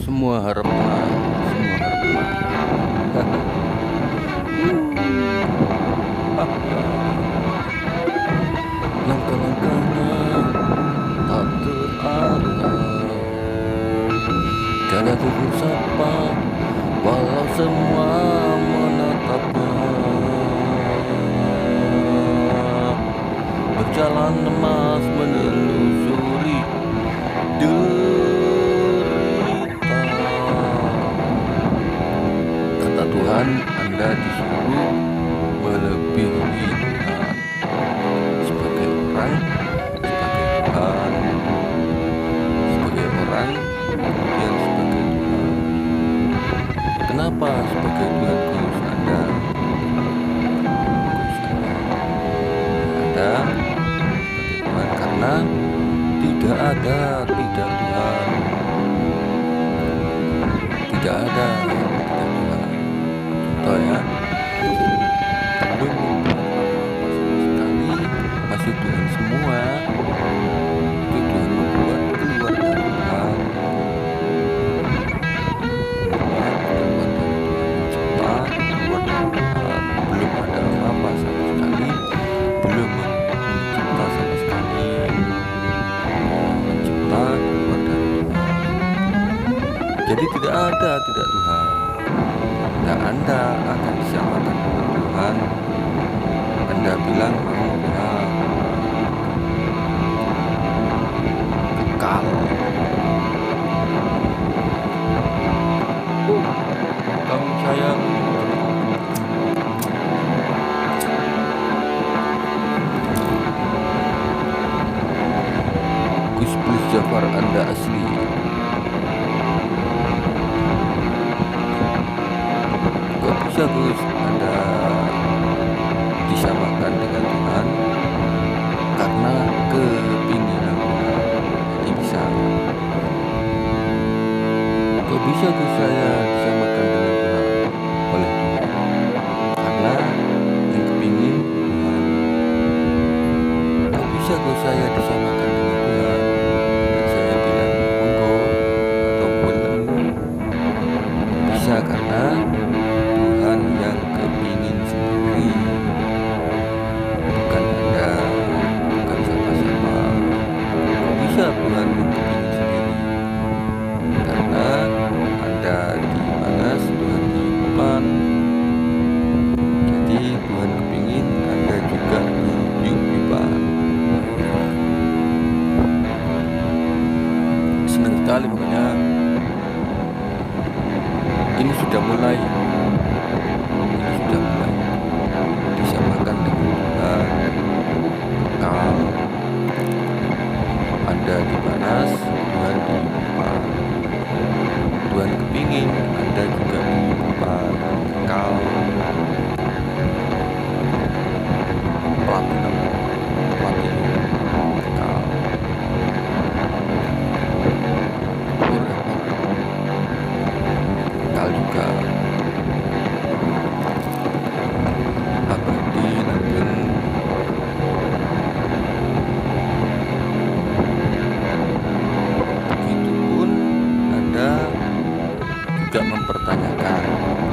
Semua harap tenang, semua harap tenang. Langkah-langkahnya tak terarah, tiada tutur sapa, walau semua menatapnya. Berjalan lemas menelusuri derita. Kata Tuhan, Anda disuruh melebihi Tuhan. Sebagai orang, sebagai Tuhan, sebagai orang, kemudian sebagai Tuhan. Kenapa sebagai Tuhan khusus Anda? Anda sebagai Tuhan karena tidak ada tidak Tuhan. Tidak ada tidak Tuhan. Contoh ya, belum membuat apa-apa sama sekali, masih Tuhan semua. Itu Tuhan membuat keluar dari Tuhan. Ya, keluar dari Tuhan mencipta, keluar dari Tuhan. Belum ada apa-apa sama sekali, belum mencipta sama sekali. Mencipta keluar dari Tuhan. Jadi tidak ada tidak Tuhan. Dan Anda akan disamakan dengan Tuhan. Anda bilang mau Tuhan kekal. Kamu sayang Gus Plus Jafar, Anda asli. Kok bisa Gus Anda disamakan dengan Tuhan? Karena kepinginan Tuhan. Jadi bisa. Kok bisa Gus saya disamakan dengan Tuhan? Oleh Tuhan. Karena yang kepingin Tuhan. Kok bisa Gus saya disamakan dengan Tuhan? Dan saya bilang monggo ataupun bisa karena Tuhan yang kepingin sendiri, bukan Anda, bukan siapa-siapa. Kok bisa Tuhan yang kepingin sendiri? Karena Anda dibalas, Tuhan diumpan. Jadi Tuhan kepingin Anda juga diumpan. Senang sekali pokoknya. Ini sudah mulai disamakan dengan Tuhan. Kekal. Anda dibalas, Tuhan diumpan. Tuhan kepingin Anda juga diumpan. Kekal. Platinum kekal. Kekal juga. Abadi langgeng. Begitupun Anda juga mempertanyakan.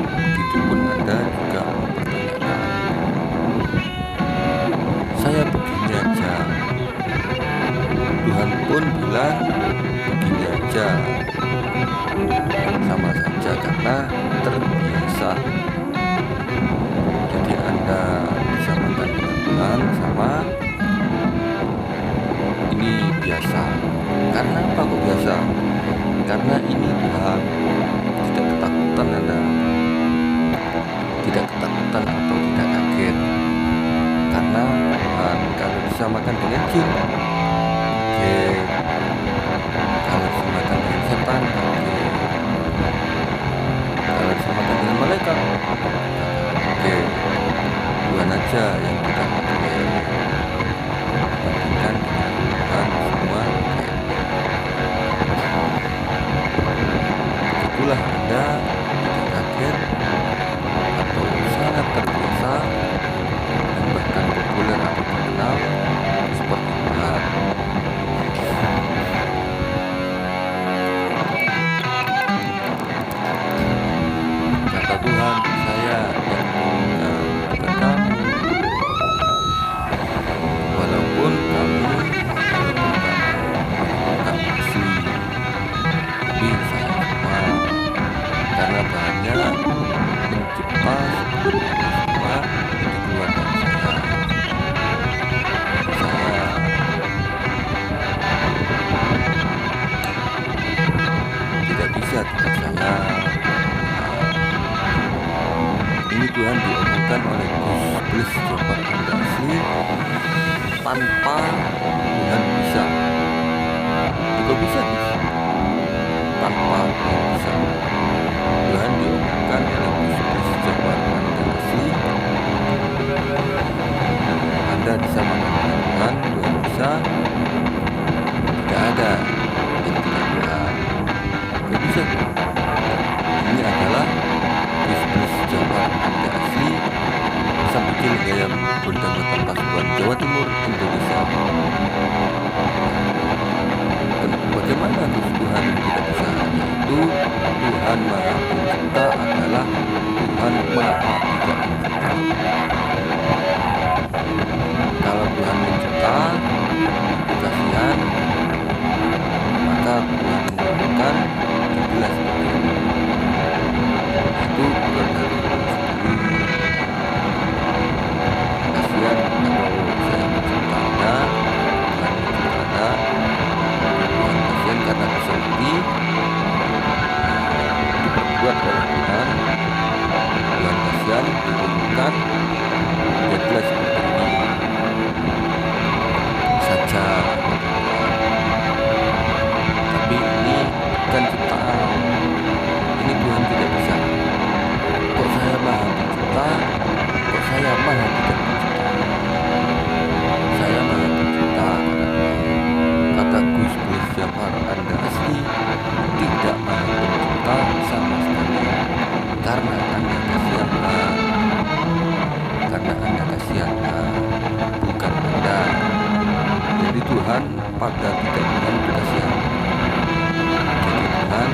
Begitupun Anda juga mempertanyakan. Saya begini aja. Tuhan pun bilang begini aja. Sama saja karena terbiasa. Jadi Anda disamakan dengan Tuhan sama ini biasa. Karena apa kok biasa? Karena ini Tuhan. Tidak ketakutan Anda. Tidak ketakutan atau tidak kaget. Karena Tuhan kalau disamakan dengan jin, kaget. Kalau disamakan dengan setan, kaget. Kalau disamakan dengan malaikat, kaget. Tuhan aja yang tidak kaget. Bandingkan dengan Tuhan semua kaget. Itulah Anda tidak kaget atau sangat terbiasa dan bahkan populer atau terkenal seperti Tuhan. bisa tetap sayang. Ini Tuhan diomongkan oleh Gus Blis Jabar Anda asli tanpa Tuhan bisa. Juga bisa Gus, tanpa Tuhan bisa. Tuhan diomongkan oleh Gus Blis Jabar Anda asli. Anda disamakan dengan Tuhan, Tuhan bisa. Tidak ada yang tidak Tuhan. Tidak bisa. Ini adalah Gus Blis Jabar Anda asli, Sambutil Gayam Bundangatan Pasuruan, Jawa Timur, Indonesia. Bagaimana Gus Tuhan tidak bisa? Yaitu Tuhan Maha Pencipta adalah Tuhan Maha Tidak Mencipta. Kalau Tuhan mencipta itu kasihan, maka Tuhan mengatakan jadilah seperti ini. Itu bukan dari Tuhan sendiri. Kasihan kalau saya mencipta Anda, Tuhan mencipta Anda, Tuhan kasihan karena bisa mati diperbuat oleh Tuhan. Tuhan kasihan diturunkan, jadilah seperti ini saja. Tapi ini bukan ciptaan, ini Tuhan tidak bisa. Kok saya Maha Pencipta, kok saya Maha Tidak Pencipta? Saya Maha Pencipta, kata Gus Blis Jabar Anda asli, tidak Maha Pencipta sama sekali. Karena Anda kasihanlah, karena Anda kasihanlah, bukan Anda. Jadi Tuhan pada tidak Tuhan itu kasihan. Jadi Tuhan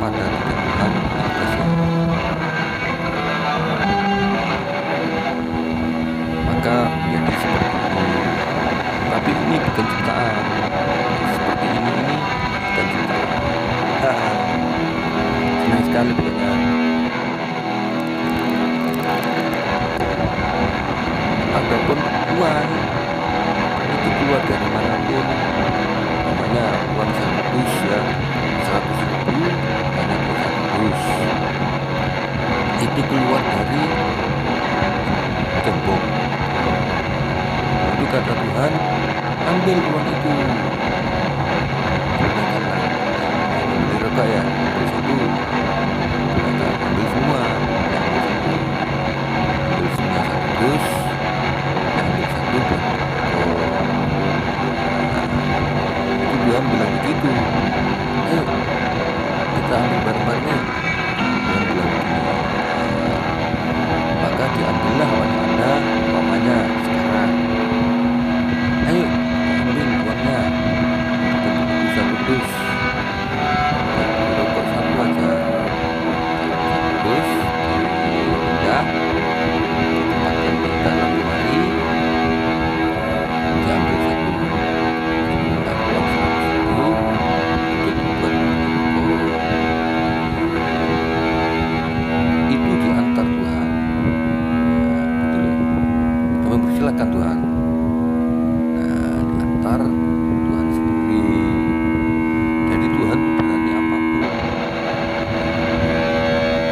pada tidak Tuhan itu kasihan. Maka menjadi seperti ini. Tapi ini bukan ciptaan. Seperti ini bukan ciptaan. Senang sekali pokoknya. Adapun uang itu keluar dari manapun, namanya uang 100 ya, 100.000 hanya 100. Itu keluar dari gembok. Itu kata Tuhan, ambil uang itu, gunakanlah. Beli rokok ya, ambil satu, gunakan, ambil semua, ambil satu, ambil semua 100, ambil satu buat rokok. Itu Tuhan bilang begitu. Ayo kita ambil bareng-bareng yuk. Tuhan bilang begini. Maka diambillah oleh Anda umpamanya sekarang. Ayo ambil uangnya, kita beli 1 dus, kita beli rokok 1 aja, 1 dus dipindah di tempat yang dalam lemari, diambil 1, minta uang 100.000 untuk dibuat rokok. Itu diantar Tuhan. Gitu loh. Kami persilakan Tuhan. Nah, diantar Tuhan sendiri. Jadi Tuhan itu berani apapun.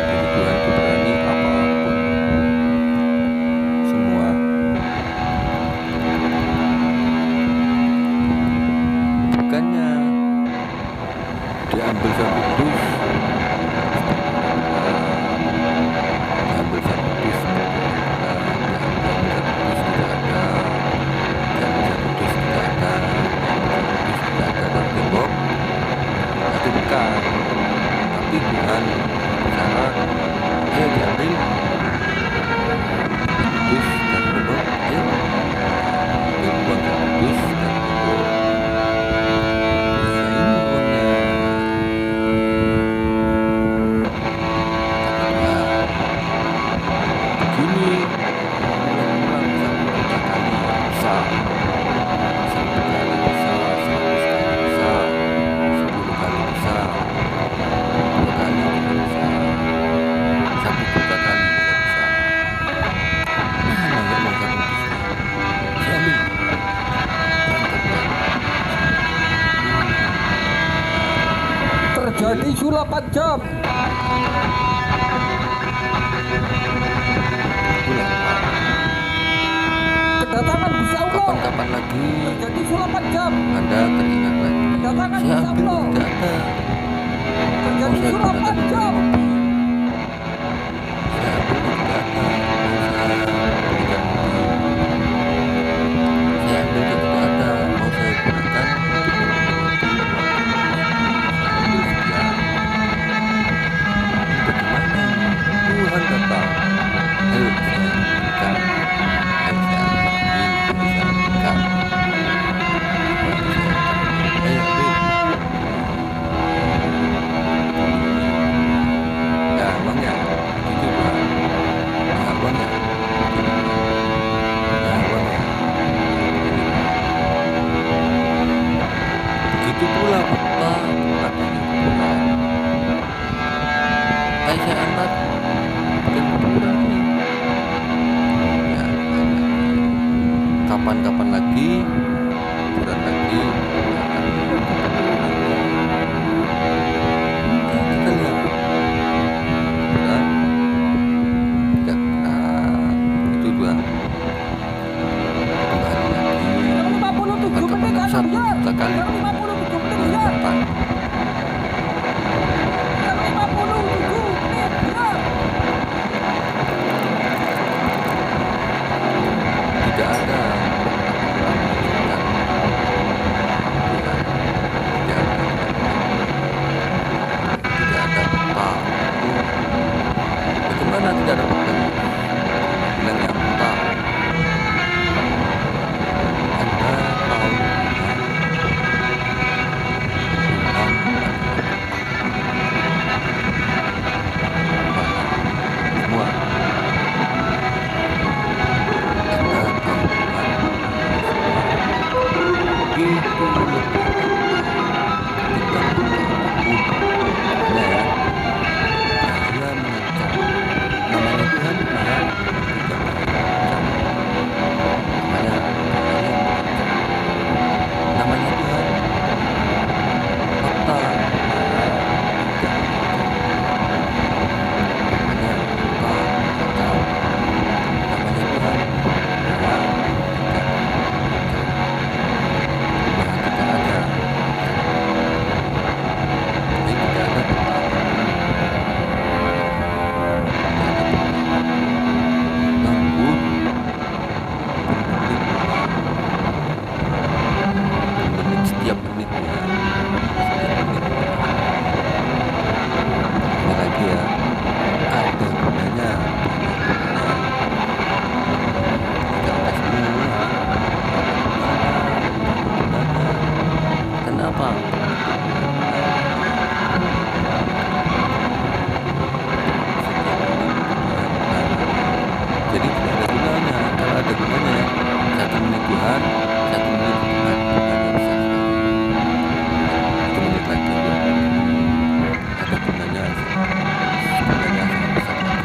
Jadi Tuhan itu berani apapun. Semua. Bukannya diambil 1 dus, diambil 1 dus, diambil 1 dus tidak ada, diambil 1 dus tidak ada, diambil 1 dus tidak ada dari gembok. Itu bukan. Tapi Tuhan bicara, ayo diambil 1 dus dari gembok, ayo ambil uang 1 dus dari gembok. Ya ini uangnya. Begini ulang-ulang 1 kali bisa, 1 kali bisa, 100 kali bisa, 10 kali bisa, 2 kali juga bisa, 1 juta kali terjadi sulap 4 jam. Itulah Pak. Kedatangan Gusti Allah. Kapan-kapan lagi Terjadi sulap 4 jam. Anda teringat lagi. Kedatangan Saya Gusti ambil Allah. tidak ada. Terjadi Mau saya sulap gunakan 4 jam. untuk mobil. Saya ambil tidak ada. Mau saya berikan mobil. Saya ambil tidak ada. Mau saya gunakan untuk mobil. Saya ambil sekian. Bagaimana? Tuhan datang. Ayo saya berikan. Ayo saya ambil. Ayo saya berikan. Ayo ambil. Ya uangnya itu Pak. Ya uangnya itu Pak. Ya uangnya itu Pak. Begitu pula Pak adanya kuburan. Saya antar bukan kuburan ini. Ya kapan-kapan lagi kuburan lagi akan kuburan. Kita lihat kuburan tidak itu dua hari lagi 57 menit kapan Anda lihat. satu kali 57 menit lihat. depan 57 menit lihat. tidak ada orang menunjukkan Tuhan, tidak ada peta. Bagaimana tidak ada peta? Bilang yang peta. Anda tahu Tuhan semua. Anda tahu Tuhan itu lebih ketimbang apapun. Makanya ya, bahaya mengancam. Namanya Tuhan maha tidak mengancam. Makanya bahaya mengancam. Namanya Tuhan fakta maha tidak mengancam. Namanya fakta mengancam. Namanya Tuhan maha tidak mengancam. Maha tidak ada. Jadi tidak ada fakta apapun. Tidak ada fakta apapun. Namun menit setiap menitnya ini lagi ya ada gunanya tidak ada semua ada gunanya. Kenapa jadi tidak ada gunanya? Kalau ada gunanya ya 1 menit Tuhan 1 menit Tuhan gunanya besar sekali. 1 menit lagi 2 menit ada gunanya sangat besar lagi.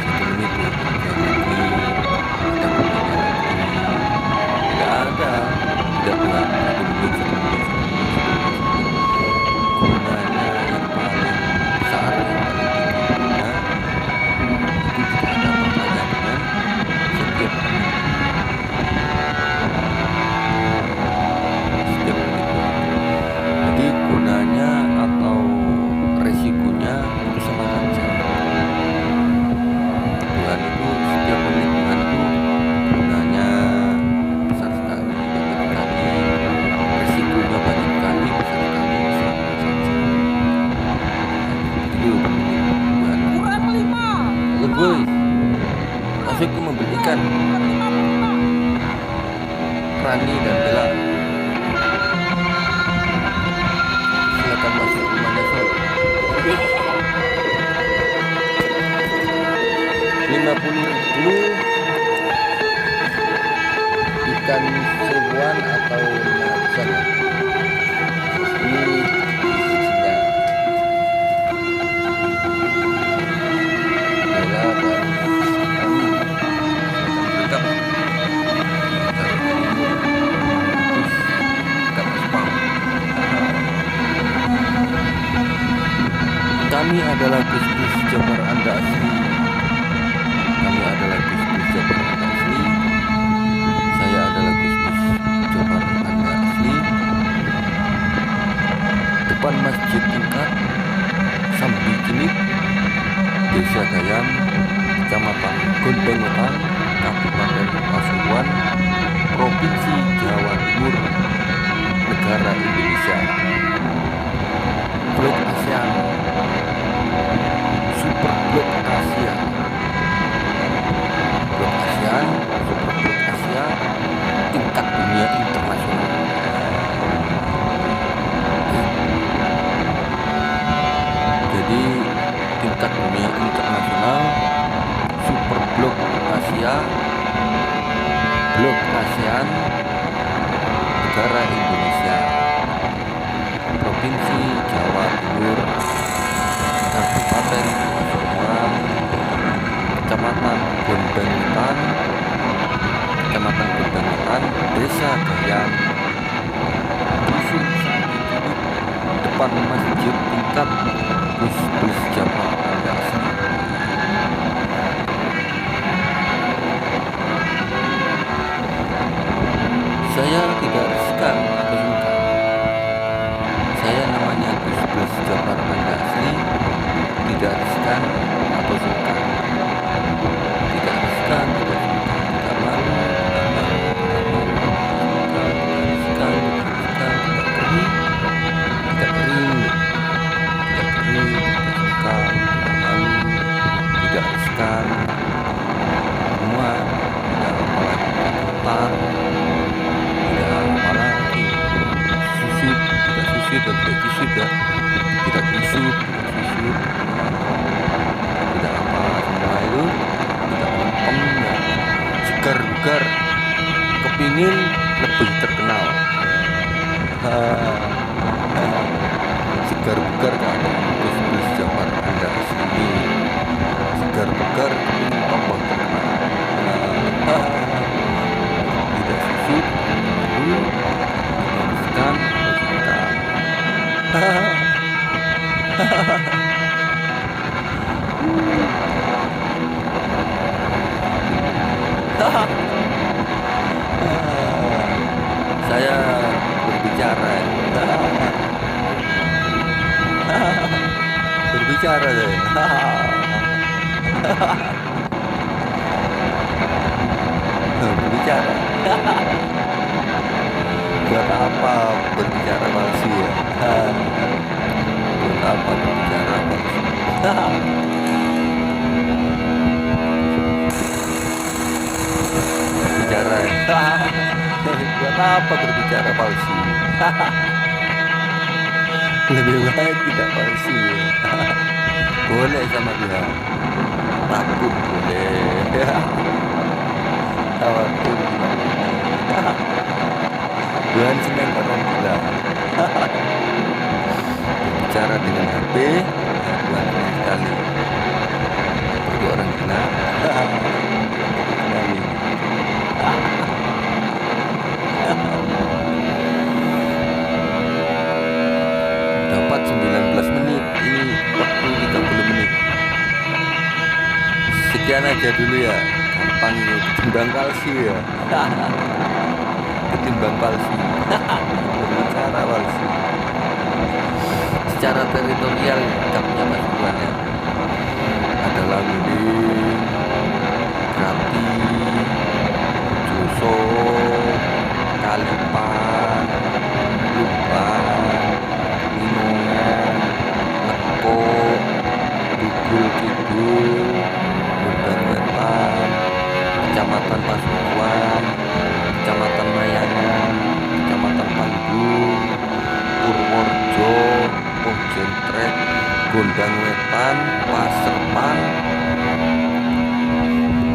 1 menit 2 menit lagi ada gunanya lagi. Tidak ada tidak Tuhan 1 menit 1 menit 1 menit 1 menit 1 menit. Gunanya yang paling besar yang paling tinggi guna itu tidak ada apa-apanya dengan setiap menit Tuhan. Jadi gunanya atau resikonya itu sama saja. Tuhan itu setiap menit Tuhan itu gunanya besar sekali banyak sekali, resikonya banyak sekali besar sekali sama saja. Itu menit Tuhan. Kurang 5. Lebih masuk ke membelikan Rani dan Bella. Silakan masuk rumahnya Sob. 50.000 ikan sebuan atau 500-an ya. Ini isinya Bella dan Rani. Silakan berangkat. Kami adalah Gus-Gus Jabar Anda asli. Kami adalah Gus-Gus Jabar Anda asli. Saya adalah Gus-Gus Jabar Anda asli. Depan Masjid Tingkat Sambi Cilik, Desa Gayam, Kecamatan Gondeng Wetan, Kabupaten Pasuruan, Provinsi Jawa Timur, negara Indonesia. Blok ASEAN, Super Blok Asia, Blok ASEAN, Super Blok Asia, tingkat dunia internasional. Jadi tingkat dunia internasional, Super Blok Asia, Blok ASEAN, negara Indonesia, Provinsi Jawa Timur, Kabupaten Pasuruan, Kecamatan Gondeng Wetan, Desa Gayam, Dusun Sambi Cilik, depan Masjid Tingkat Gus-Gus Jabar Anda asli. Saya tidak riskan atau sungkan. Saya namanya Gus-Gus Jabar Anda asli. Tidak riskan atau sungkan. Tidak riskan, tidak sungkan, tidak malu, tidak riskan, tidak kering, tidak kering, tidak sungkan, tidak malu, tidak riskan. Semua tidak apalagi tidak ketar, tidak apalagi susut, tidak susut dan tidak kisut ya, tidak kisut, tidak susut, tidak apa, semua itu tidak lempem ya, segar bugar, kepingin lebih terkenal, segar bugar keadaan Gus-Gus Jabar Anda asli, segar bugar kepingin tambah terkenal, tidak susut, malu, tidak riskan, tidak saya berbicara berbicara saya berbicara buat apa berbicara palsu ya, buat apa berbicara palsu. Berbicara buat apa berbicara palsu. Lebih baik tidak palsu ya. Boleh sama dia, takut boleh, khawatir Tuhan senang orang gila. Berbicara dengan HP, Tuhan senang sekali. Seperti orang gila, sekali. Dapat 19 menit, ini waktu 30 menit. Sekian aja dulu ya, gampang itu, ketimbang palsu ya. Ketimbang palsu, berbicara palsu. Secara teritorial kapnya Pasuruan ya, ada Langgeng, Grati, Joso, Kalipan, Lumbang, Minongan, Leko, Bugul Kidul, Gondang Wetan, Kecamatan Pasuruan, Kecamatan Mayangan, Kecamatan Panggung, Purworejo, Pojentrek, Gondang Wetan, Paserpan,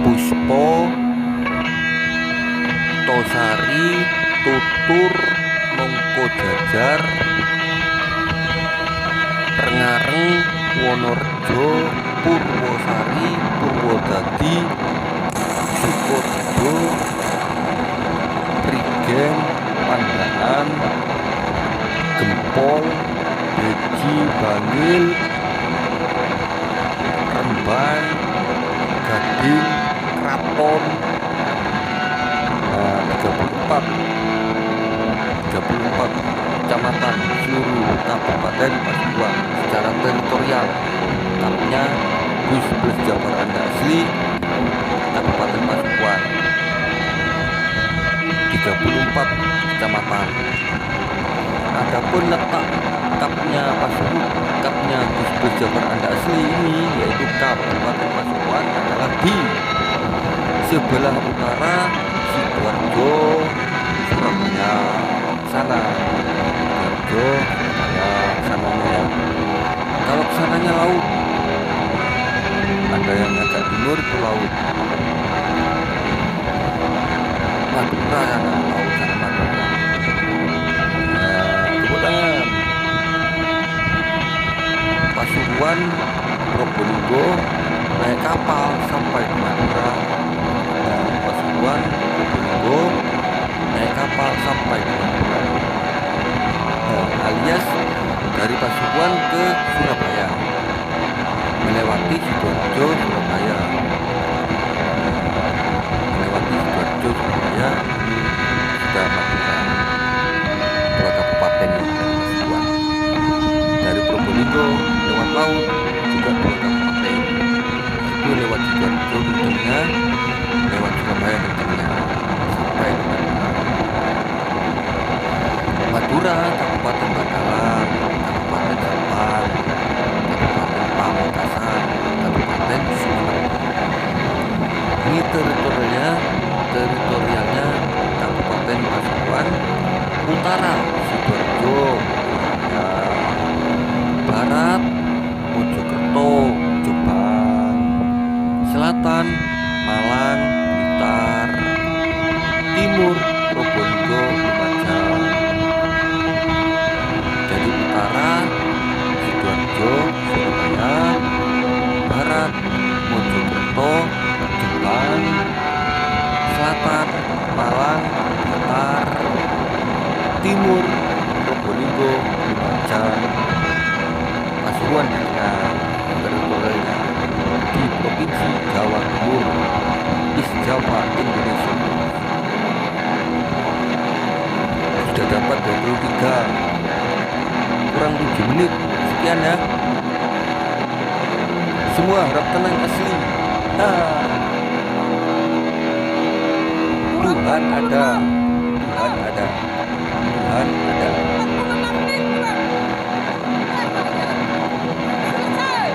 Puspo, Tosari, Tutur, Nongko Jajar, Rengareng, Wonorejo, Purwosari, Purwodadi, Sukorejo, Prigen, Pandaan, Gempol, Beji, Bangil, Tuban, Gading, Kraton. Nah, 34 kecamatan seluruh Kabupaten Pasuruan secara teritorial. Kapnya Gus Plus Jabar Anda Asli Kabupaten Pasuruan, 34 kecamatan. Adapun letak kapnya Gus Plus Jabar Anda Asli ini, yaitu Kabupaten Pasuruan, adalah di sebelah utara Sidoarjo, Surabaya sana. Sidoarjo, Surabaya sananya ya. Kalau kesananya laut, ada yang agak timur itu laut. Madura sana, laut sana Madura. Nah, tepuk tangan. Pasuruan, Probolinggo, naik kapal sampai ke Madura. Nah, Pasuruan, Probolinggo, naik kapal sampai ke Madura. Nah, alias dari Pasuruan ke Surabaya, melewati Sidoarjo, Surabaya. Melewati Sidoarjo, Surabaya, ini sudah Madura, dua kabupaten dari Pasuruan. Dari Probolinggo lewat laut juga dua kabupaten, itu lewat Sidoarjo ke tengah, lewat Surabaya ke tengah, sampai ke Madura. Madura, Kabupaten Bangkalan, Kabupaten Sampang, Kabupaten Pamekasan, Kabupaten Sumeneb. Ini teritorialnya Kabupaten Pasuruan. Utara Sidoarjo, ya. Barat Mojokerto, Jombang. Selatan Malang, Blitar. Timur Probolinggo, Lumajang. Jadi utara Sidoarjo, Surabaya. Barat Mojokerto, Jombang. Selatan Malang, Blitar. Timur Probolinggo, Lumajang. Pasuruan di tengah, teritorialnya di Provinsi Jawa Timur, East Java, Indonesia. Sudah dapat 23, kurang 7 menit. Sekian ya. Semua harap tenang asli. Nah, Tuhan ada, Tuhan ada, Tuhan ada. 46 menit kurang. Selesai.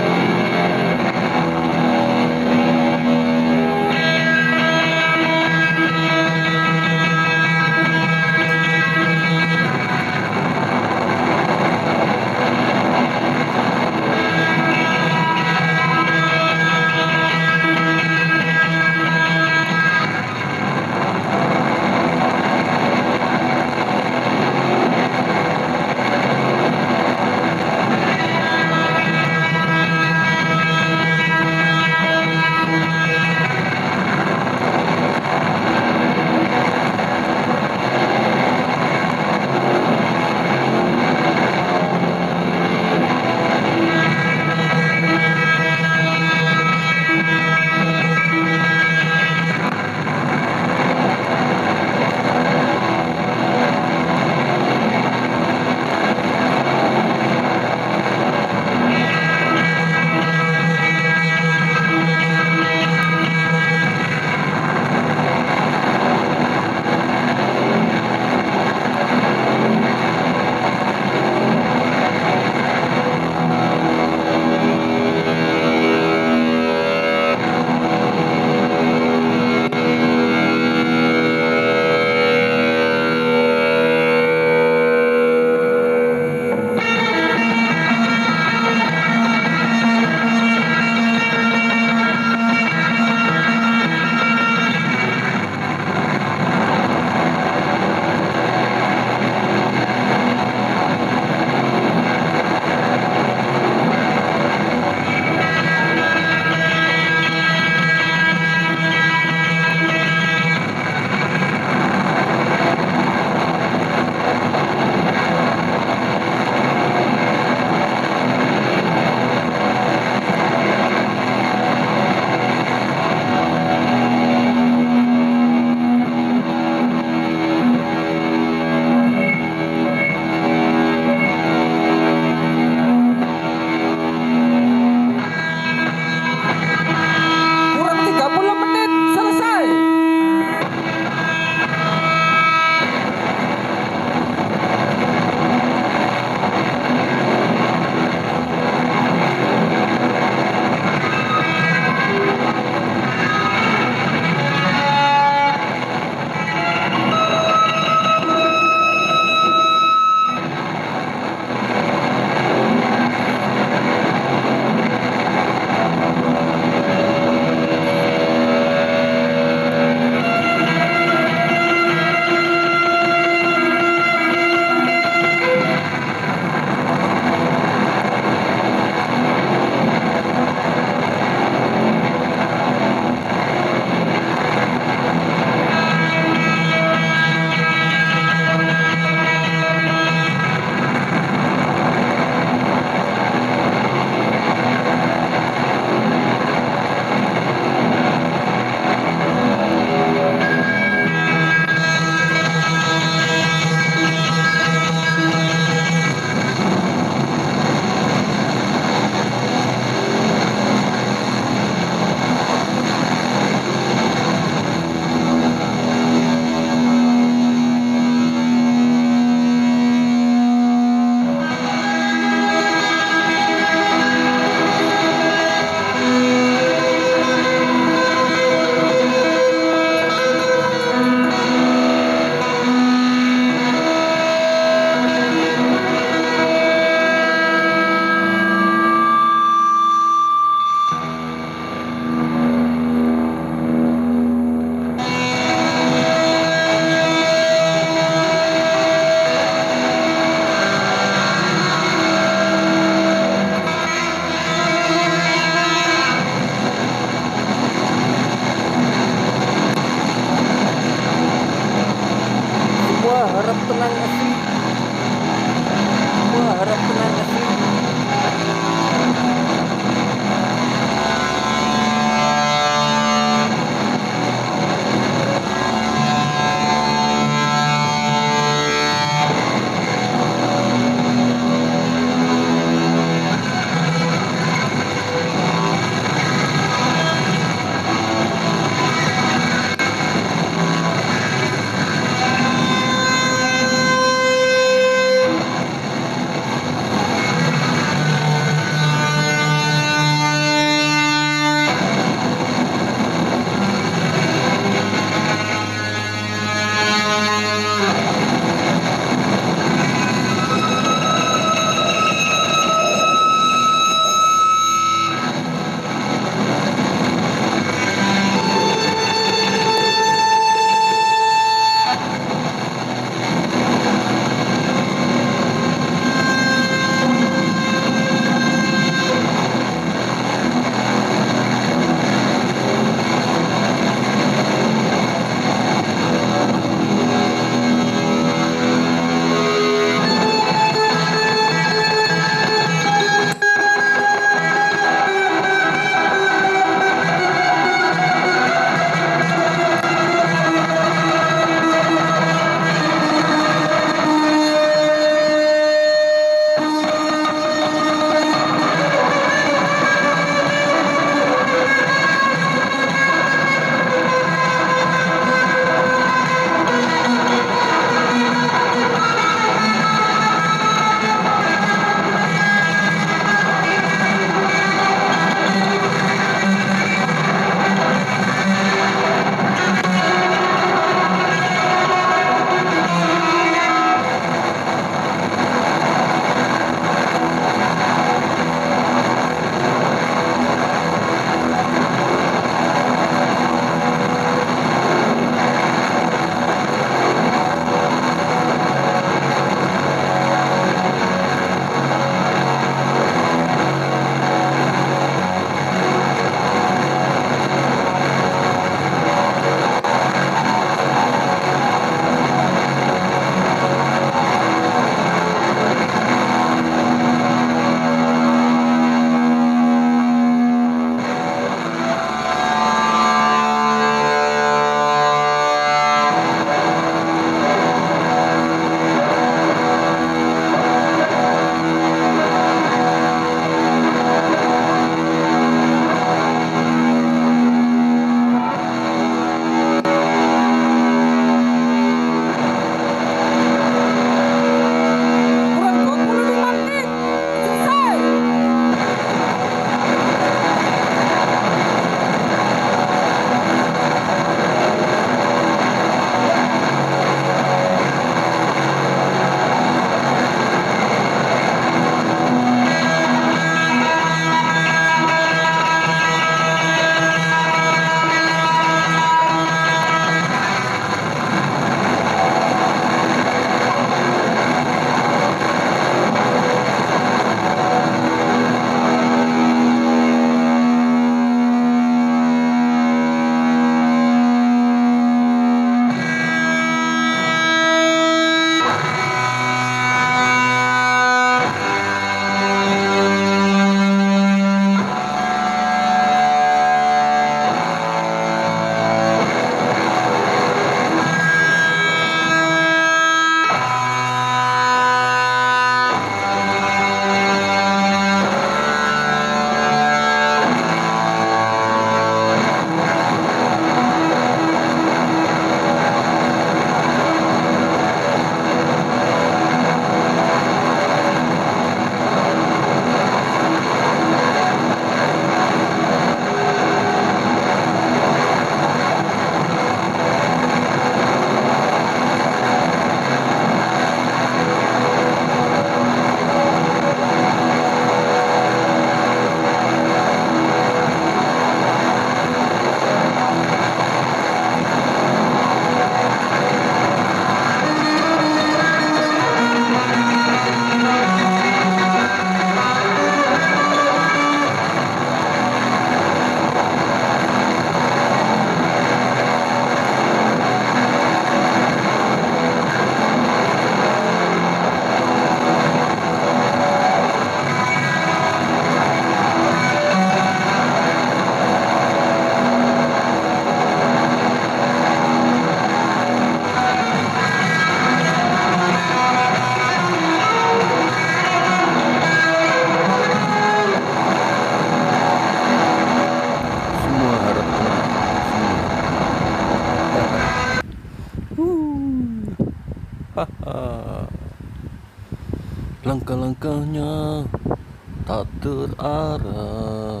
atur arah,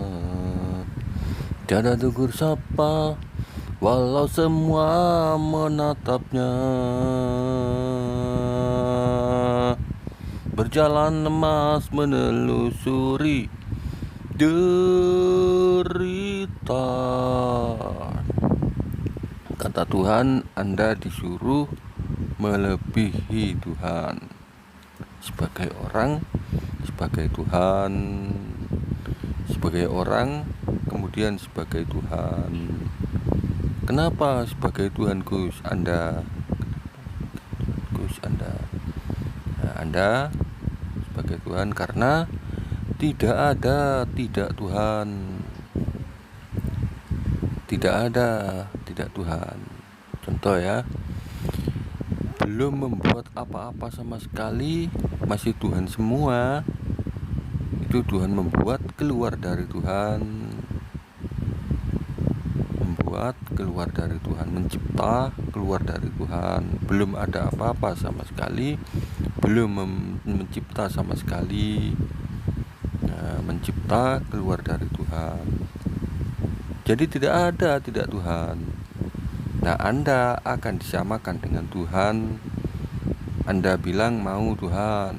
tiada tegur sapa, walau semua menatapnya. Berjalan lemas menelusuri derita. Kata Tuhan, Anda disuruh melebihi Tuhan. Sebagai orang, sebagai Tuhan, sebagai orang, kemudian sebagai Tuhan. Kenapa sebagai Tuhan, Gus? Anda sebagai Tuhan karena tidak ada tidak Tuhan. Tidak ada tidak Tuhan. Contoh ya, belum membuat apa-apa sama sekali, masih Tuhan semua. Itu Tuhan membuat keluar dari Tuhan, membuat keluar dari Tuhan, mencipta keluar dari Tuhan. Belum ada apa-apa sama sekali, belum mencipta sama sekali, mencipta keluar dari Tuhan. Jadi tidak ada tidak Tuhan. Nah, Anda akan disamakan dengan Tuhan. Anda bilang mau Tuhan,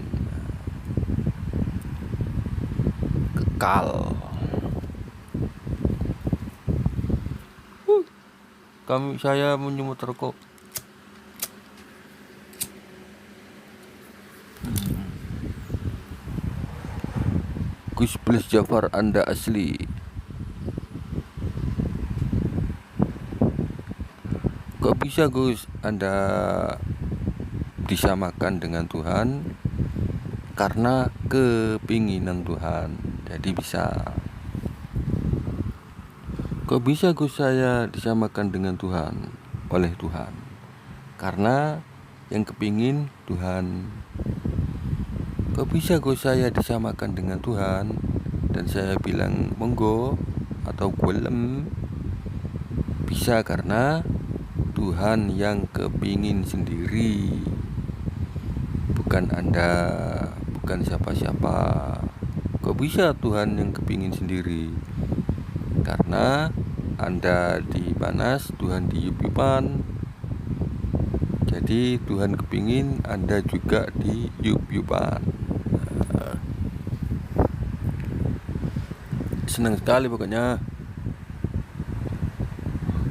kekal. Saya menyemut rokok. Gus Plus Jafar, Anda asli. Kok bisa Gus Anda disamakan dengan Tuhan? Karena kepinginan Tuhan. Jadi bisa. Kok bisa Gus saya disamakan dengan Tuhan? Oleh Tuhan. Karena yang kepingin Tuhan. Kok bisa Gus saya disamakan dengan Tuhan? Dan saya bilang monggo atau golem. Bisa karena Tuhan yang kepingin sendiri, bukan Anda, bukan siapa-siapa. Kok bisa Tuhan yang kepingin sendiri? Karena Anda dipanas, Tuhan diyup-yupan. Jadi Tuhan kepingin Anda juga diyup-yupan. Senang sekali pokoknya.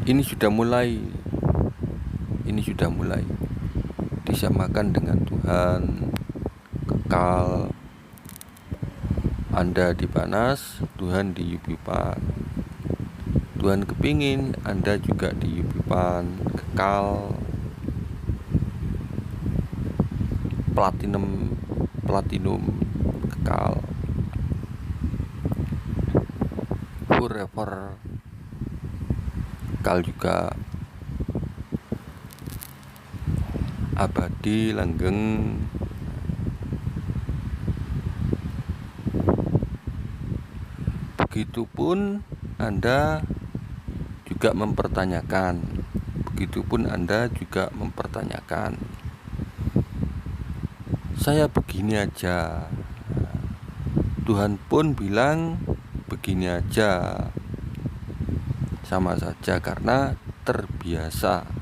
Ini sudah mulai disamakan dengan Tuhan, kekal. Anda dipanas, Tuhan diyup-yupan. Tuhan kepingin Anda juga diyup-yupan, kekal. Platinum kekal. Forever kekal juga. Abadi langgeng. Begitupun Anda juga mempertanyakan. Saya begini aja. Tuhan pun bilang begini aja. Sama saja karena terbiasa.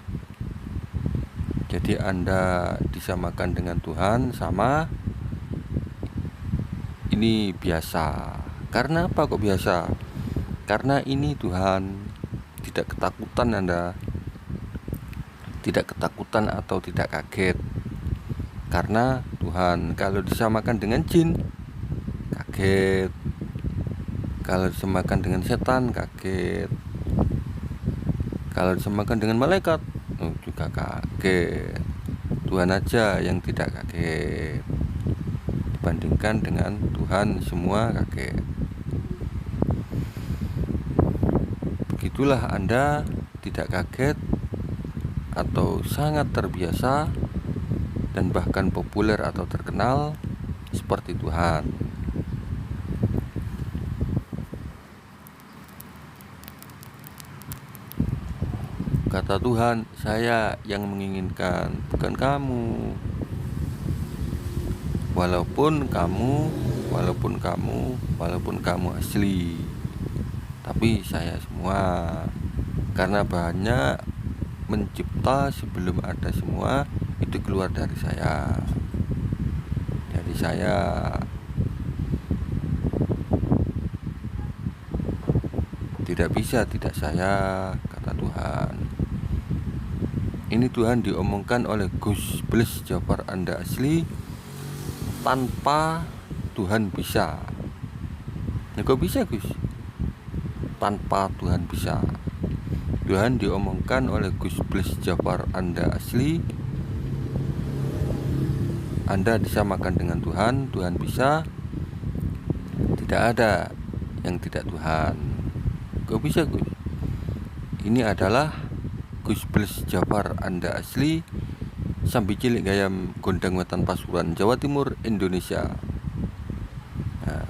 Jadi Anda disamakan dengan Tuhan sama ini biasa. Karena apa kok biasa? Karena ini Tuhan. Tidak ketakutan Anda. Tidak ketakutan atau tidak kaget. Karena Tuhan. Kalau disamakan dengan jin, kaget. Kalau disamakan dengan setan, kaget. Kalau disamakan dengan malaikat, juga kaget. Tuhan aja yang tidak kaget. Dibandingkan dengan Tuhan semua kaget. Begitulah Anda tidak kaget atau sangat terbiasa dan bahkan populer atau terkenal seperti Tuhan. Kata Tuhan, saya yang menginginkan, bukan kamu. walaupun kamu asli, tapi saya semua, karena banyak mencipta sebelum ada semua itu keluar dari saya. Jadi saya tidak bisa tidak saya, kata Tuhan. Ini Tuhan diomongkan oleh Gus Bles Jafar Anda asli tanpa Tuhan bisa. Ya kok bisa Gus? Tanpa Tuhan bisa. Tuhan diomongkan oleh Gus Bles Jafar Anda asli. Anda disamakan dengan Tuhan, Tuhan bisa. Tidak ada yang tidak Tuhan. Kok bisa Gus? Ini adalah Gus Bles Jafar Anda asli, sambil cilik gayam Gondang Wetan Pasuruan, Jawa Timur, Indonesia. Nah,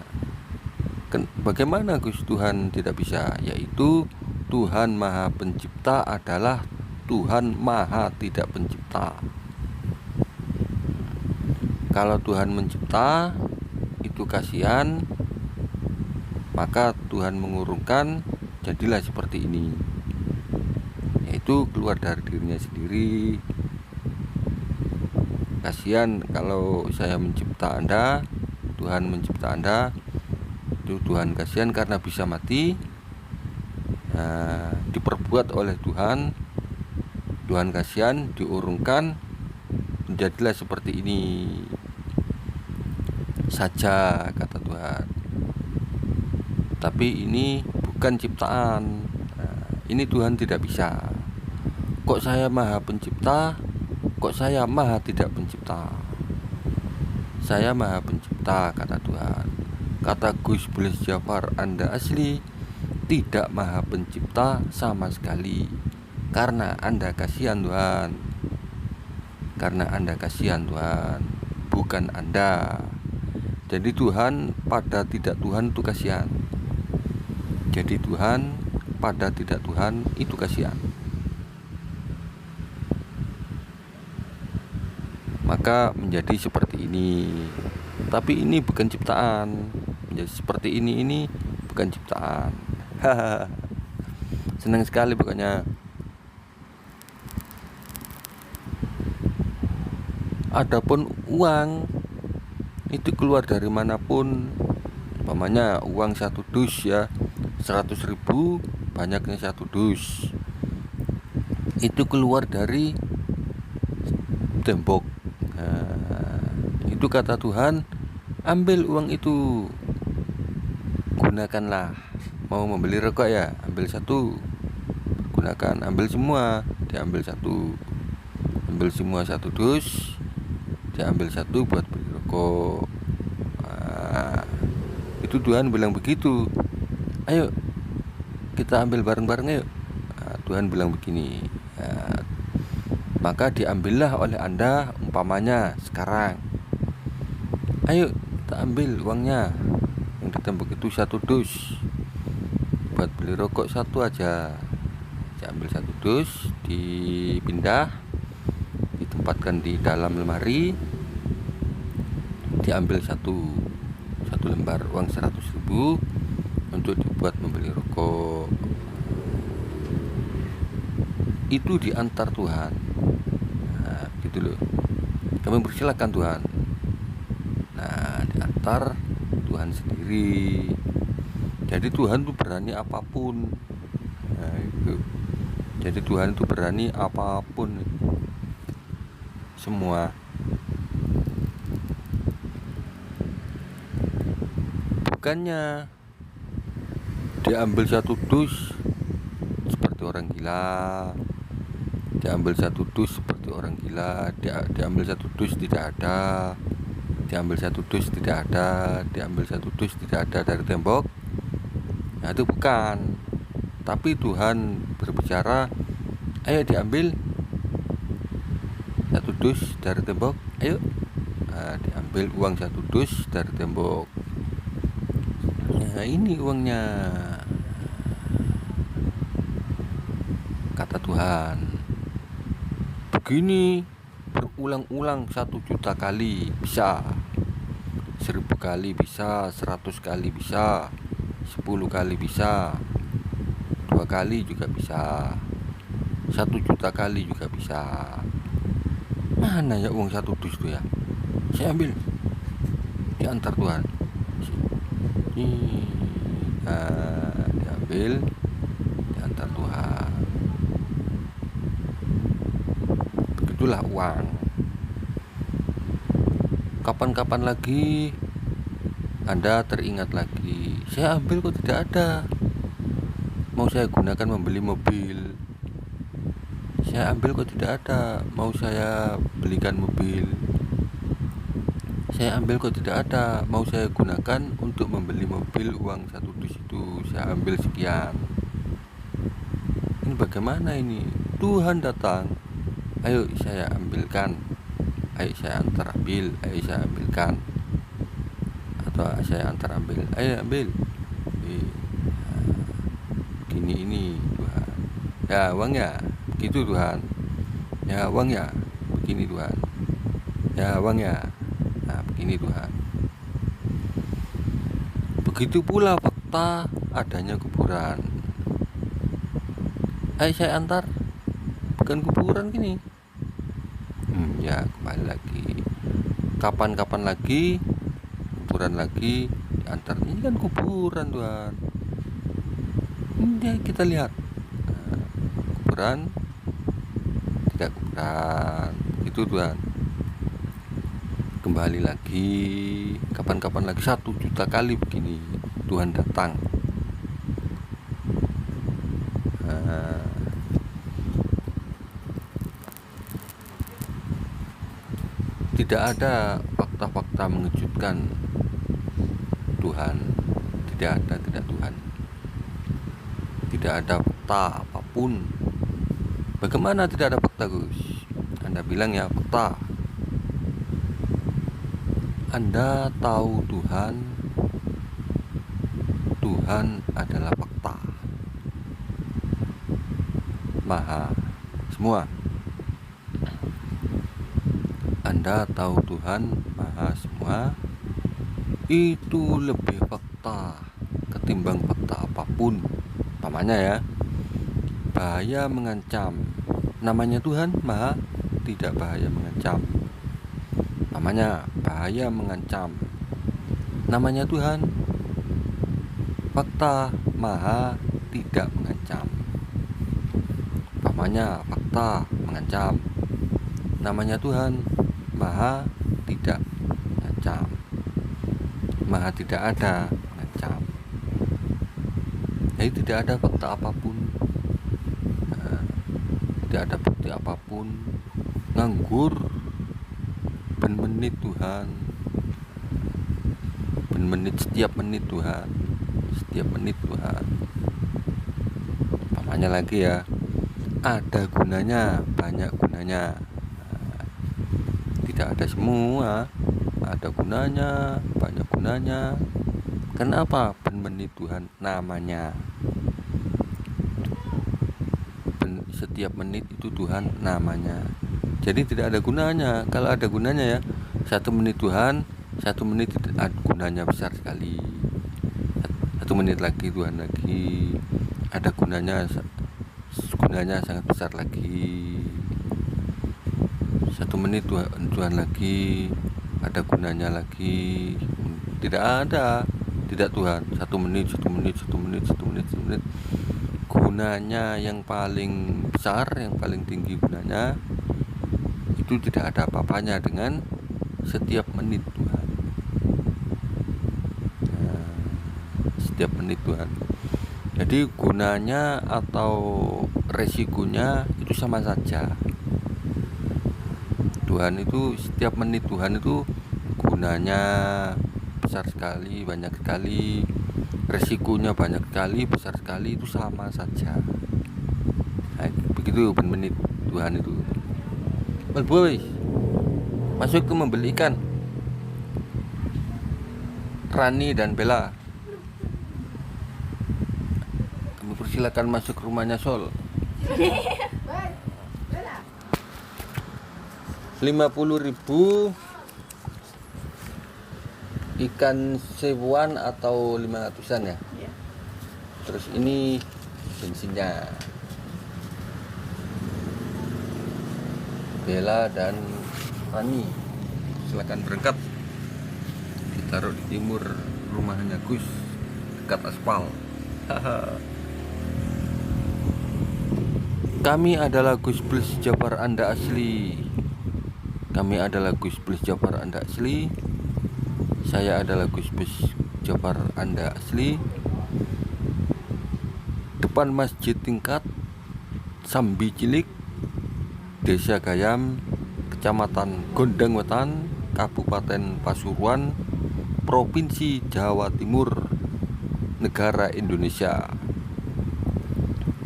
bagaimana Gus Tuhan tidak bisa? Yaitu Tuhan Maha Pencipta adalah Tuhan Maha Tidak Pencipta. Kalau Tuhan mencipta itu kasihan, maka Tuhan mengurungkan, jadilah seperti ini, yaitu keluar dari dirinya sendiri. Kasihan kalau saya mencipta Anda, Tuhan mencipta Anda, itu Tuhan kasihan karena bisa mati. Diperbuat oleh Tuhan, Tuhan kasihan, diurungkan, menjadilah seperti ini saja, kata Tuhan. Tapi ini bukan ciptaan. Ini Tuhan tidak bisa. Kok saya Maha Pencipta, kok saya Maha Tidak Pencipta? Saya Maha Pencipta, kata Tuhan. Kata Gus Bles Jafar Anda asli, tidak Maha Pencipta sama sekali. Karena Anda kasihan Tuhan. Karena Anda kasihan Tuhan, bukan Anda. Jadi Tuhan pada tidak Tuhan itu kasihan. Jadi Tuhan pada tidak Tuhan itu kasihan. Maka menjadi seperti ini. Tapi ini bukan ciptaan. Menjadi seperti ini bukan ciptaan. Senang sekali pokoknya. Adapun uang itu keluar dari manapun. Umpamanya uang 1 dus ya, 100.000, banyaknya 1 dus. Itu keluar dari tembok. Itu kata Tuhan, ambil uang itu, gunakanlah. Mau membeli rokok ya, ambil 1, gunakan. Ambil semua, diambil 1. Ambil semua 1 dus, diambil 1 buat beli rokok. Itu Tuhan bilang begitu. Ayo kita ambil bareng-bareng yuk. Tuhan bilang begini. Maka diambillah oleh Anda, umpamanya sekarang. Ayo kita ambil uangnya yang di tembok itu 1 dus, buat beli rokok 1 aja. Diambil 1 dus, dipindah, ditempatkan di dalam lemari. Diambil 1 lembar uang 100.000 untuk dibuat membeli rokok. Itu diantar Tuhan. Gitu loh. Kami persilakan Tuhan. Diantar Tuhan sendiri. Jadi Tuhan itu berani apapun. Itu. Jadi Tuhan itu berani apapun. Semua. Bukannya diambil 1 dus seperti orang gila, diambil 1 dus seperti orang gila, diambil 1 dus tidak ada, diambil 1 dus tidak ada, diambil 1 dus tidak ada dari tembok. Nah itu bukan. Tapi Tuhan berbicara, ayo diambil 1 dus dari tembok, ayo. Diambil uang 1 dus dari tembok. Nah ini uangnya, kata Tuhan. Begini berulang-ulang 1 juta kali bisa. 1000 kali bisa, 100 kali bisa, 10 kali bisa, 2 kali juga bisa, 1 juta kali juga bisa. Mana ya uang 1 dus itu ya? Saya ambil, diantar Tuhan. Diambil, diantar Tuhan. Begitulah uang. Kapan-kapan lagi Anda teringat lagi, saya ambil kok tidak ada, mau saya gunakan membeli mobil. Saya ambil kok tidak ada, mau saya belikan mobil. Saya ambil kok tidak ada, mau saya gunakan untuk membeli mobil. Uang 1 dus itu saya ambil sekian. Ini bagaimana ini? Tuhan datang, ayo saya ambilkan, ayo saya antar ambil, ayo saya ambilkan, atau saya antar ambil, ayo ambil. Gini ini Tuhan, ya uang ya begitu Tuhan, ya uang ya begini Tuhan, ya uang ya, nah begini Tuhan. Begitu pula fakta adanya kuburan. Ayo saya antar, bukan kuburan gini. Ya kembali lagi, kapan-kapan lagi kuburan lagi diantar. Ini kan kuburan Tuhan. Ini kita lihat, kuburan tidak kuburan itu Tuhan. Kembali lagi, kapan-kapan lagi 1 juta kali begini Tuhan datang. Tidak ada fakta-fakta mengejutkan Tuhan, tidak ada, tidak Tuhan. Tidak ada fakta apapun. Bagaimana tidak ada fakta, Gus? Anda bilang ya fakta. Anda tahu Tuhan, Tuhan adalah fakta. Maha semua. Anda tahu Tuhan maha semua, itu lebih fakta ketimbang fakta apapun. Pamannya ya, bahaya mengancam. Namanya Tuhan maha tidak bahaya mengancam. Pamannya bahaya mengancam. Namanya Tuhan fakta maha tidak mengancam. Pamannya fakta mengancam. Namanya Tuhan maha tidak mengancam. Maha tidak ada mengancam. Jadi tidak ada fakta apapun, tidak ada bukti apapun. Nganggur ben menit Tuhan, ben menit, setiap menit Tuhan, setiap menit Tuhan. Pamannya lagi ya, ada gunanya, banyak gunanya. Tidak ada semua, ada gunanya, banyak gunanya. Kenapa? Ben menit Tuhan namanya. Setiap menit itu Tuhan namanya. Jadi tidak ada gunanya. Kalau ada gunanya ya, 1 menit Tuhan, 1 menit gunanya besar sekali. 1 menit lagi Tuhan lagi, ada gunanya, gunanya sangat besar lagi. 1 menit Tuhan lagi, ada gunanya lagi. Tidak ada, tidak Tuhan. 1 menit, 1 menit, 1 menit, 1 menit, 1 menit. Gunanya yang paling besar, yang paling tinggi gunanya, itu tidak ada apa-apanya dengan setiap menit Tuhan. Setiap menit Tuhan. Jadi gunanya atau resikonya itu sama saja. Tuhan itu setiap menit Tuhan itu gunanya besar sekali, banyak sekali. Resikonya banyak sekali, besar sekali, itu sama saja. Nah, begitu ben menit Tuhan itu. Well boy, masuk ke membeli ikan. Rani dan Bella, kami persilakan masuk rumahnya Sol. 50.000 ikan sewuan atau 500-an ya. Iya. Terus ini bensinnya. Bella dan Fani, silakan berangkat. Ditaruh di timur rumahnya Gus, dekat aspal. Kami adalah Gus Plus Jabar Anda asli. Kami adalah Gus Plus Jabar Anda asli. Saya adalah Gus Plus Jabar Anda asli. Depan Masjid Tingkat Sambi Cilik, Desa Gayam, Kecamatan Gondang Wetan, Kabupaten Pasuruan, Provinsi Jawa Timur, negara Indonesia.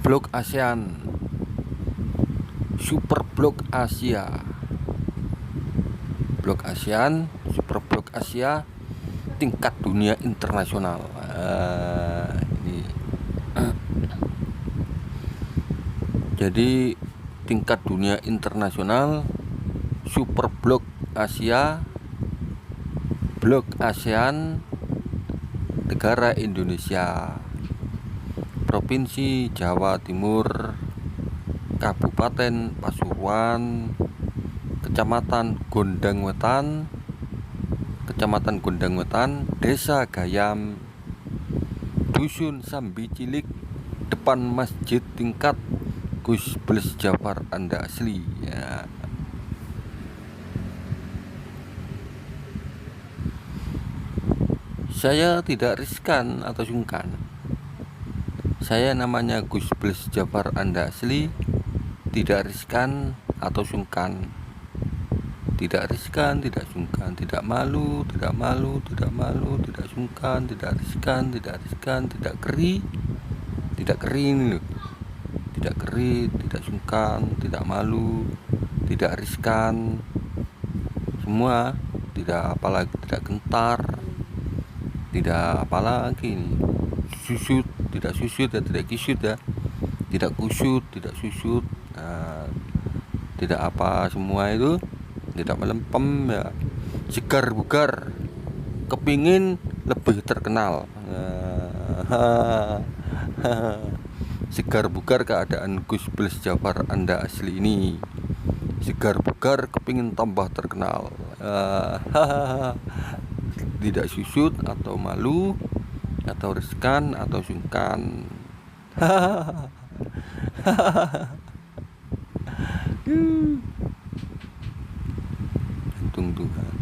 Blok ASEAN, Super Blok Asia. Blok ASEAN, Super Blok Asia, tingkat dunia internasional. Ini. Jadi tingkat dunia internasional, Super Blok Asia, Blok ASEAN, negara Indonesia, Provinsi Jawa Timur, Kabupaten Pasuruan, Kecamatan Gondang Wetan, Desa Gayam, Dusun Sambi Cilik, depan Masjid Tingkat Gus Plus Jabar Anda asli ya. Saya tidak riskan atau sungkan. Saya namanya Gus Plus Jabar Anda asli, tidak riskan atau sungkan. Tidak riskan, tidak sungkan, tidak malu, tidak sungkan, tidak riskan, tidak keri ini loh. Tidak keri, tidak sungkan, tidak malu, tidak riskan. Semua, tidak apalagi, tidak gentar, tidak apalagi ini. Tidak susut ya, tidak kisut ya. Tidak kusut, tidak susut. Tidak apa semua itu. Tidak melempem ya, segar bugar, kepingin lebih terkenal. Segar bugar keadaan Gus Plus Jabar Anda asli ini. Segar bugar kepingin tambah terkenal. Tidak susut atau malu atau riskan atau sungkan. Jantung Tuhan.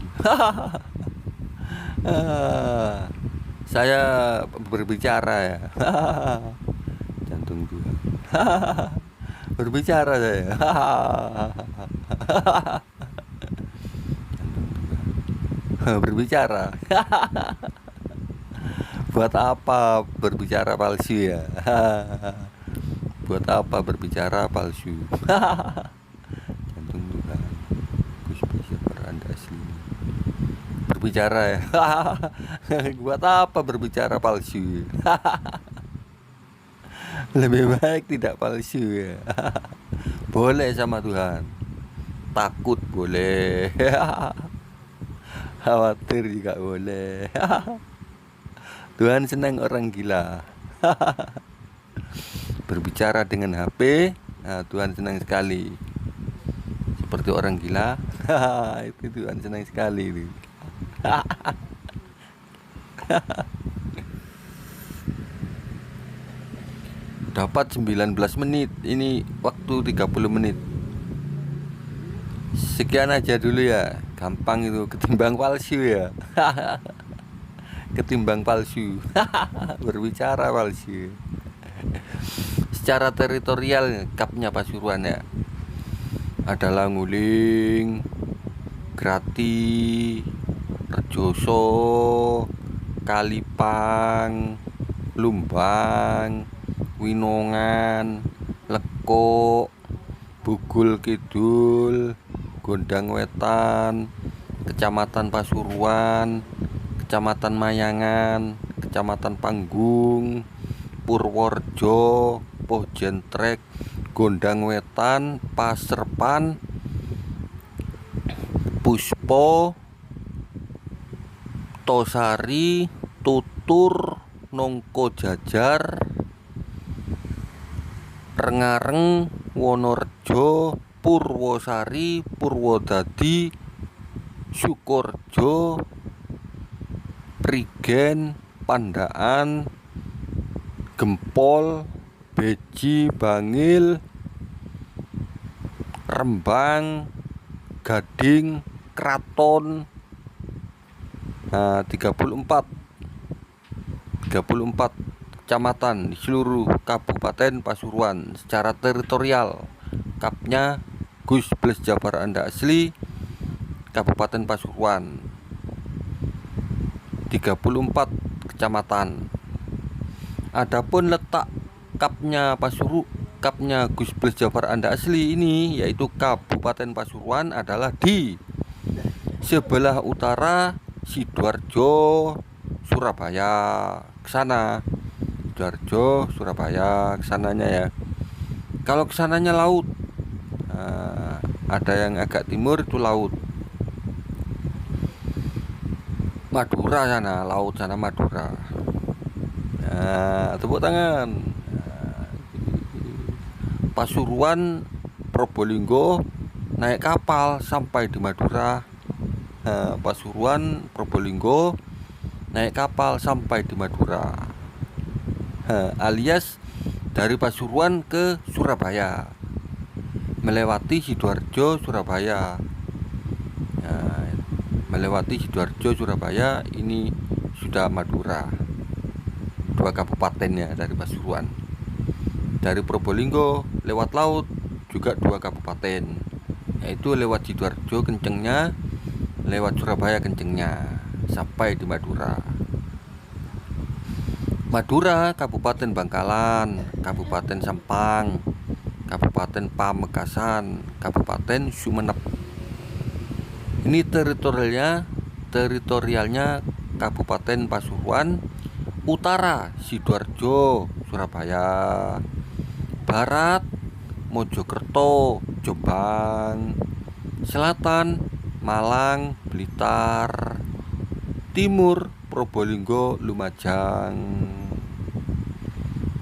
Saya berbicara ya. Jantung Tuhan. Berbicara saya. Berbicara. Buat apa berbicara palsu ya? Buat apa berbicara palsu? Jantung Tuhan. Gus Plus Jabar Anda asli. Berbicara ya. Buat apa berbicara palsu? Lebih baik tidak palsu ya. Boleh sama Tuhan. Takut boleh. Khawatir juga boleh. Tuhan senang orang gila. Berbicara dengan HP, nah, Tuhan senang sekali. Seperti orang gila. Itu Tuhan senang sekali. Dapat 19 menit. Ini waktu 30 menit. Sekian aja dulu ya. Gampang itu, ketimbang palsu ya. Ketimbang palsu. Berbicara palsu. Secara teritorial kapnya Pasuruan ya. Ada Languling, Grati, Rejoso, Kalipang, Lumbang, Winongan, Lekok, Bugul Kidul, Gondang Wetan, Kecamatan Pasuruan, Kecamatan Mayangan, Kecamatan Panggung, Purworejo, Pojentrek, Gondang Wetan, Paserpan, Puspo, Tosari, Tutur, Nongko Jajar, Rengareng, Wonorejo, Purwosari, Purwodadi, Sukorejo, Prigen, Pandaan, Gempol, Beji, Bangil, Rembang, Gading, Kraton. Nah, 34 kecamatan di seluruh Kabupaten Pasuruan secara teritorial. Kapnya Gus Bles Jabar Anda Asli Kabupaten Pasuruan. 34 kecamatan. Adapun letak kapnya Gus Bles Jabar Anda Asli ini yaitu Kabupaten Pasuruan adalah di sebelah utara Sidoarjo, Surabaya ke sana. Sidoarjo, Surabaya ke sananya ya. Kalau ke sananya laut. Nah, ada yang agak timur itu laut. Madura sana, laut sana Madura. Nah, tepuk tangan. Pasuruan, Probolinggo naik kapal sampai di Madura. Pasuruan, Probolinggo naik kapal sampai di Madura. Alias dari Pasuruan ke Surabaya melewati Sidoarjo, Surabaya. Melewati Sidoarjo, Surabaya, ini sudah Madura. 2 kabupaten ya dari Pasuruan. Dari Probolinggo lewat laut juga 2 kabupaten, yaitu lewat Sidoarjo kencengnya, lewat Surabaya kencengnya, sampai di Madura. Madura, Kabupaten Bangkalan, Kabupaten Sampang, Kabupaten Pamekasan, Kabupaten Sumeneb. Ini teritorialnya Kabupaten Pasuruan. Utara Sidoarjo, Surabaya. Barat Mojokerto, Jombang. Selatan Malang, Blitar. Timur Probolinggo, Lumajang.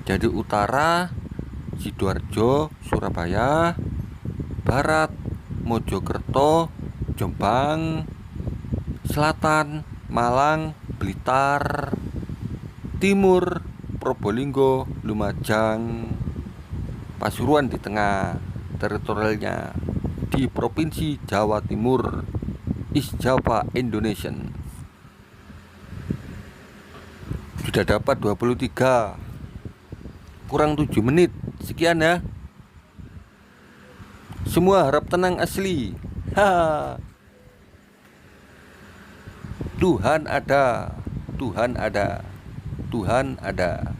Jadi utara Sidoarjo, Surabaya. Barat Mojokerto, Jombang. Selatan Malang, Blitar. Timur Probolinggo, Lumajang. Pasuruan di tengah, teritorialnya di Provinsi Jawa Timur, East Java, Indonesia. Sudah dapat 23 kurang 7 menit. Sekian ya. Semua harap tenang asli. Tuhan ada, Tuhan ada, Tuhan ada.